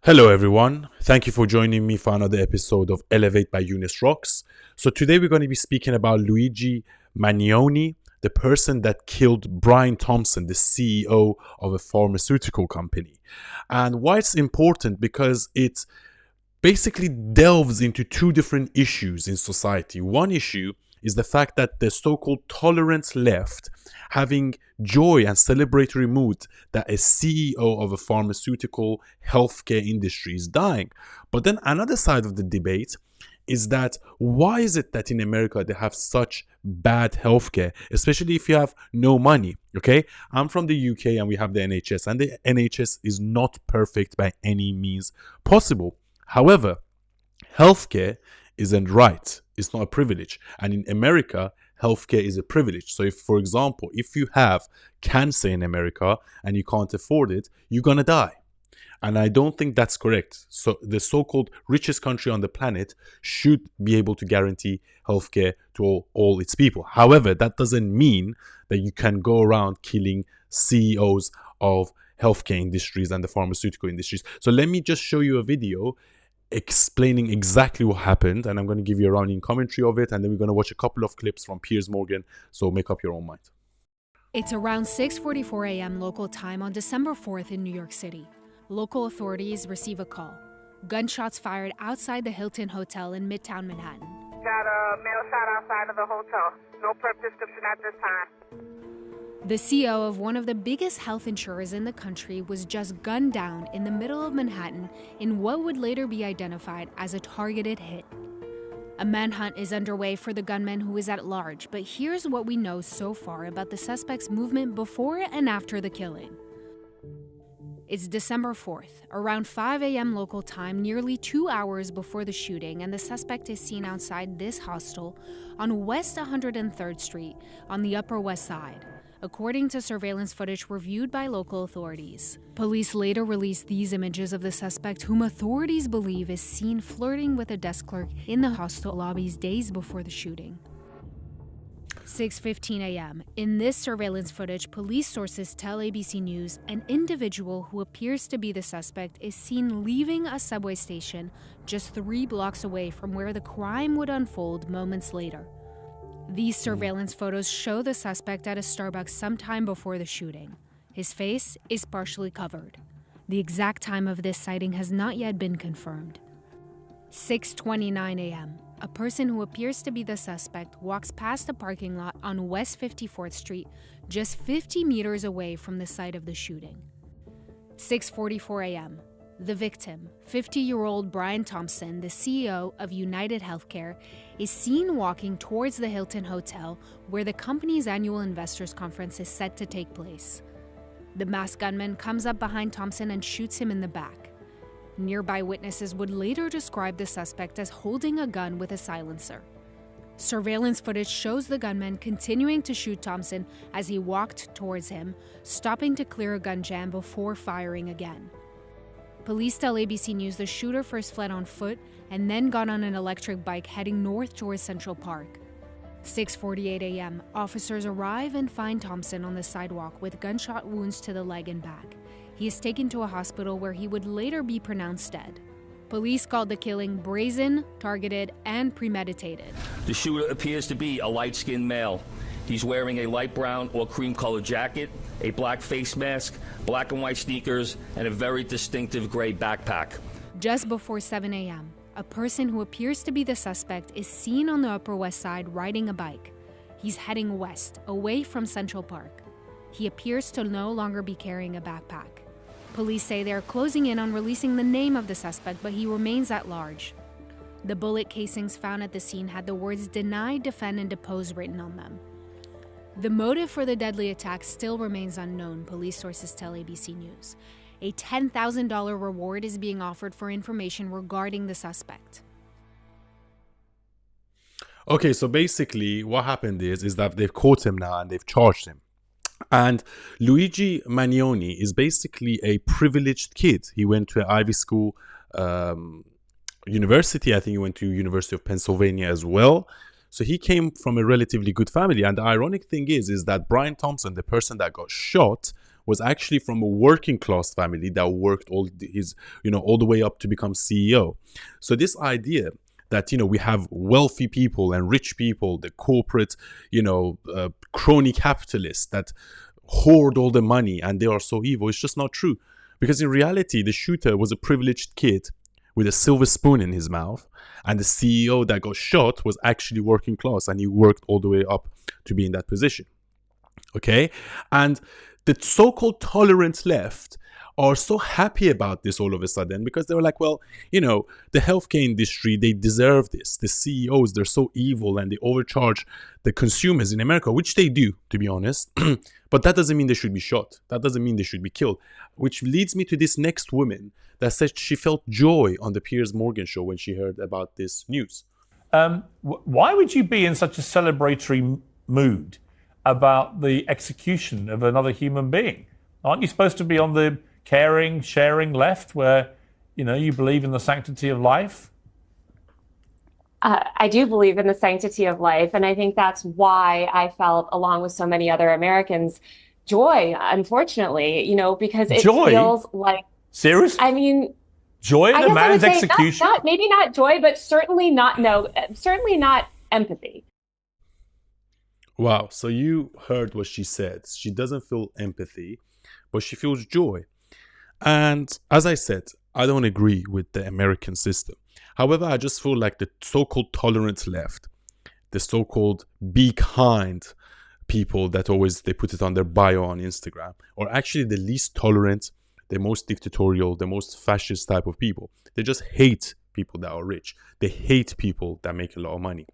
Hello everyone, thank you for joining me for another episode of Elevate by Eunice Rocks. So today we're going to be speaking about Luigi Mangione, the person that killed Brian Thompson, the CEO of a pharmaceutical company. And why it's important, because it basically delves into two different issues in society. One issue is the fact that the so-called tolerant left having joy and celebratory mood that a CEO of a pharmaceutical healthcare industry is dying. But then another side of the debate is that why is it that in America they have such bad healthcare, especially if you have no money? Okay, I'm from the UK and we have the NHS, and the NHS is not perfect by any means possible. However, healthcare isn't right. It's not a privilege. And in America, healthcare is a privilege. So if, for example, if you have cancer in America and you can't afford it, you're going to die. And I don't think that's correct. So the so-called richest country on the planet should be able to guarantee healthcare to all its people. However, that doesn't mean that you can go around killing CEOs of healthcare industries and the pharmaceutical industries. So let me just show you a video explaining exactly what happened, and I'm going to give you a running commentary of it, and then we're going to watch a couple of clips from Piers Morgan, so make up your own mind. It's around 6:44 a.m. local time on December 4th in New York City. Local authorities receive a call. Gunshots fired outside the Hilton Hotel in Midtown Manhattan. Got a male shot outside of the hotel. No prep description at this time. The CEO of one of the biggest health insurers in the country was just gunned down in the middle of Manhattan in what would later be identified as a targeted hit. A manhunt is underway for the gunman who is at large, but here's what we know so far about the suspect's movement before and after the killing. It's December 4th, around 5 a.m. local time, nearly 2 hours before the shooting, and the suspect is seen outside this hostel on West 103rd Street on the Upper West Side, according to surveillance footage reviewed by local authorities. Police later released these images of the suspect, whom authorities believe is seen flirting with a desk clerk in the hostel lobbies days before the shooting. 6:15 a.m. In this surveillance footage, police sources tell ABC News an individual who appears to be the suspect is seen leaving a subway station just 3 blocks away from where the crime would unfold moments later. These surveillance photos show the suspect at a Starbucks sometime before the shooting. His face is partially covered. The exact time of this sighting has not yet been confirmed. 6:29 a.m. A person who appears to be the suspect walks past a parking lot on West 54th Street, just 50 meters away from the site of the shooting. 6:44 a.m. The victim, 50-year-old Brian Thompson, the CEO of United Healthcare, is seen walking towards the Hilton Hotel, where the company's annual investors conference is set to take place. The masked gunman comes up behind Thompson and shoots him in the back. Nearby witnesses would later describe the suspect as holding a gun with a silencer. Surveillance footage shows the gunman continuing to shoot Thompson as he walked towards him, stopping to clear a gun jam before firing again. Police tell ABC News the shooter first fled on foot and then got on an electric bike heading north towards Central Park. 6:48 a.m. Officers arrive and find Thompson on the sidewalk with gunshot wounds to the leg and back. He is taken to a hospital where he would later be pronounced dead. Police called the killing brazen, targeted, and premeditated. The shooter appears to be a light-skinned male. He's wearing a light brown or cream-colored jacket, a black face mask, black and white sneakers, and a very distinctive gray backpack. Just before 7 a.m., a person who appears to be the suspect is seen on the Upper West Side riding a bike. He's heading west, away from Central Park. He appears to no longer be carrying a backpack. Police say they are closing in on releasing the name of the suspect, but he remains at large. The bullet casings found at the scene had the words "deny, defend, and depose" written on them. The motive for the deadly attack still remains unknown, police sources tell ABC News. A $10,000 reward is being offered for information regarding the suspect. Okay, so basically what happened is that they've caught him now and they've charged him. And Luigi Mangione is basically a privileged kid. He went to an Ivy School university. I think he went to University of Pennsylvania as well. So he came from a relatively good family. And the ironic thing is that Brian Thompson, the person that got shot, was actually from a working class family that worked all the way up to become CEO. So this idea that, we have wealthy people and rich people, the corporate, crony capitalists that hoard all the money and they are so evil, it's just not true. Because in reality, the shooter was a privileged kid with a silver spoon in his mouth, and the CEO that got shot was actually working class, and he worked all the way up to be in that position. Okay? And the so-called tolerant left are so happy about this all of a sudden because they were like, well, the healthcare industry, they deserve this. The CEOs, they're so evil and they overcharge the consumers in America, which they do, to be honest. But that doesn't mean they should be shot. That doesn't mean they should be killed. Which leads me to this next woman that said she felt joy on the Piers Morgan show when she heard about this news. Why would you be in such a celebratory mood about the execution of another human being? Aren't you supposed to be on the caring, sharing left where, you believe in the sanctity of life? I do believe in the sanctity of life. And I think that's why I felt, along with so many other Americans, joy, unfortunately, because it feels like... Seriously? I mean... Joy at a man's execution? Maybe not joy, but certainly not empathy. Wow. So you heard what she said. She doesn't feel empathy, but she feels joy. And as I said, I don't agree with the American system. However, I just feel like the so-called tolerant left, the so-called be kind people that always they put it on their bio on Instagram, are actually the least tolerant, the most dictatorial, the most fascist type of people. They just hate people that are rich. They hate people that make a lot of money.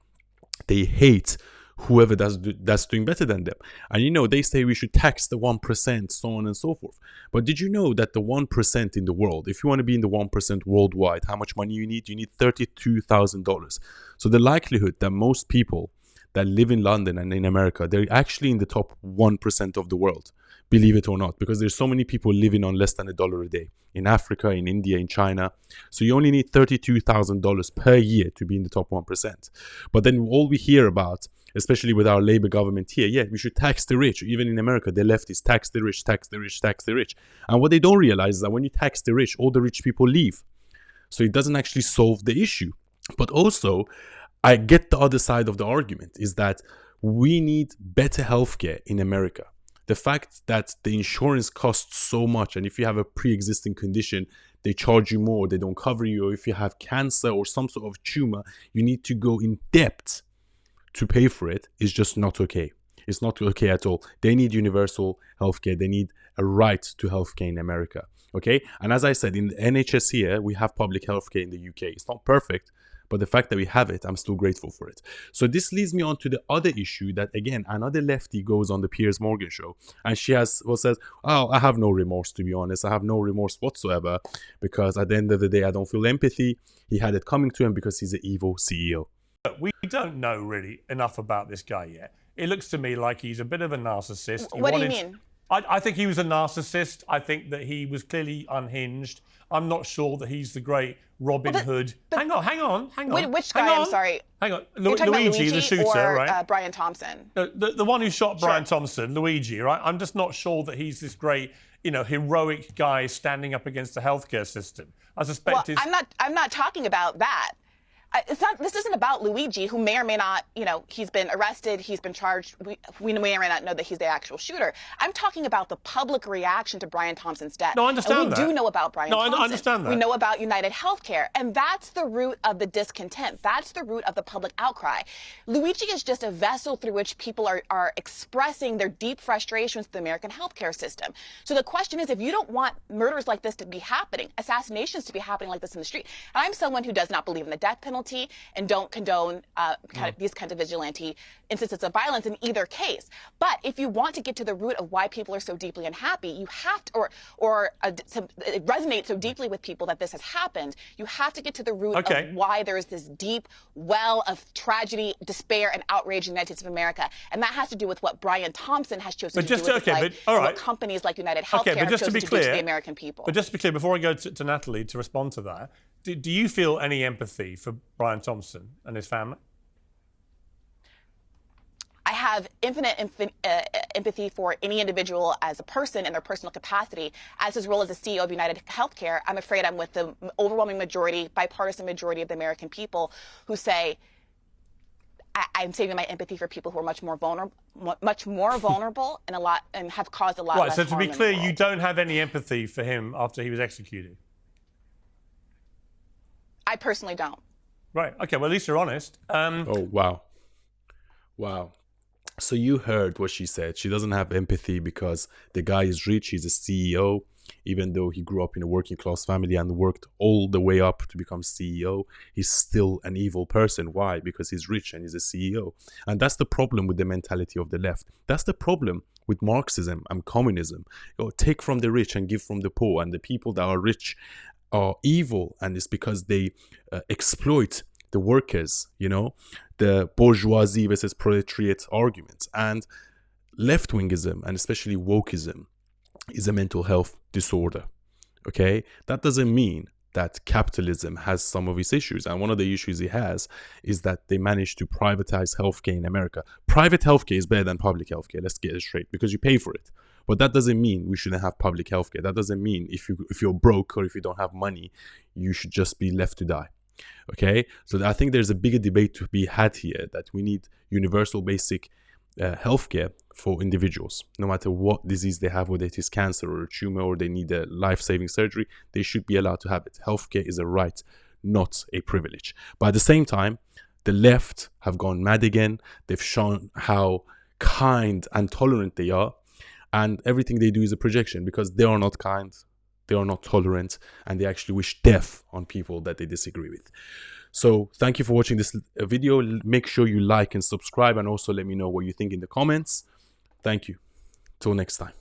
They hate whoever that's doing better than them. And they say we should tax the 1%, so on and so forth. But did you know that the 1% in the world, if you want to be in the 1% worldwide, how much money you need? You need $32,000. So the likelihood that most people that live in London and in America, they're actually in the top 1% of the world, believe it or not, because there's so many people living on less than $1 a day in Africa, in India, in China. So you only need $32,000 per year to be in the top 1%. But then all we hear about, especially with our Labour government here, we should tax the rich. Even in America, the leftists tax the rich, tax the rich, tax the rich. And what they don't realize is that when you tax the rich, all the rich people leave. So it doesn't actually solve the issue. But also, I get the other side of the argument is that we need better healthcare in America. The fact that the insurance costs so much, and if you have a pre-existing condition, they charge you more, they don't cover you, or if you have cancer or some sort of tumor, you need to go in depth to pay for it, is just not okay. It's not okay at all. They need universal healthcare. They need a right to healthcare in America. Okay? And as I said, in the NHS here, we have public healthcare in the UK. It's not perfect, but the fact that we have it, I'm still grateful for it. So this leads me on to the other issue that, again, another lefty goes on the Piers Morgan show, and she says, oh, I have no remorse, to be honest. I have no remorse whatsoever, because at the end of the day, I don't feel empathy. He had it coming to him because he's an evil CEO. We don't know really enough about this guy yet. It looks to me like he's a bit of a narcissist. What do you mean? I think he was a narcissist. I think that he was clearly unhinged. I'm not sure that he's the great Robin Hood. Hang on. Which guy? I'm sorry. Hang on. You're talking about Luigi, the shooter, or, right? Brian Thompson. The one who shot Brian Thompson, Luigi, right? I'm just not sure that he's this great, heroic guy standing up against the healthcare system. I suspect I'm not talking about that. This isn't about Luigi, who may or may not, he's been arrested, he's been charged. We may or may not know that he's the actual shooter. I'm talking about the public reaction to Brian Thompson's death. No, I understand that. We do know about Brian Thompson. I understand that. We know about United Healthcare, and that's the root of the discontent. That's the root of the public outcry. Luigi is just a vessel through which people are expressing their deep frustrations with the American healthcare system. So the question is, if you don't want murders like this to be happening, assassinations to be happening like this in the street, and I'm someone who does not believe in the death penalty and don't condone these kinds of vigilante instances of violence in either case. But if you want to get to the root of why people are so deeply unhappy, you have to, it resonates so deeply with people that this has happened, you have to get to the root of why there is this deep well of tragedy, despair, and outrage in the United States of America. And that has to do with what Brian Thompson has chosen to do with his life, and what companies like United Healthcare have chosen to do to the American people. But just to be clear, before I go to Natalie to respond to that, do you feel any empathy for Brian Thompson and his family? I have infinite empathy for any individual as a person in their personal capacity. As his role as the CEO of United Healthcare, I'm afraid I'm with the overwhelming majority, bipartisan majority of the American people who say, I'm saving my empathy for people who are much more vulnerable, and have caused a lot. Right. Less So to be harm clear, in the you world. don't have any empathy for him after he was executed. I personally don't. Right. Okay. Well, at least you're honest. Oh, wow. Wow. So you heard what she said. She doesn't have empathy because the guy is rich. He's a CEO, even though he grew up in a working class family and worked all the way up to become CEO. He's still an evil person. Why? Because he's rich and he's a CEO. And that's the problem with the mentality of the left. That's the problem with Marxism and communism. Take from the rich and give from the poor. And the people that are rich are evil, and it's because they exploit the workers, the bourgeoisie versus proletariat arguments. And left-wingism, and especially wokeism, is a mental health disorder. Okay, that doesn't mean that capitalism has some of its issues, and one of the issues it has is that they managed to privatize healthcare in America. Private healthcare is better than public healthcare, let's get it straight, because you pay for it. But that doesn't mean we shouldn't have public healthcare. That doesn't mean if you're broke or if you don't have money, you should just be left to die. Okay, so I think there's a bigger debate to be had here, that we need universal basic healthcare for individuals, no matter what disease they have, whether it is cancer or a tumor or they need a life-saving surgery. They should be allowed to have it. Healthcare is a right, not a privilege. But at the same time, the left have gone mad again. They've shown how kind and tolerant they are, and everything they do is a projection, because they are not kind, they are not tolerant, and they actually wish death on people that they disagree with. So thank you for watching this video. Make sure you like and subscribe, and also let me know what you think in the comments. Thank you. Till next time.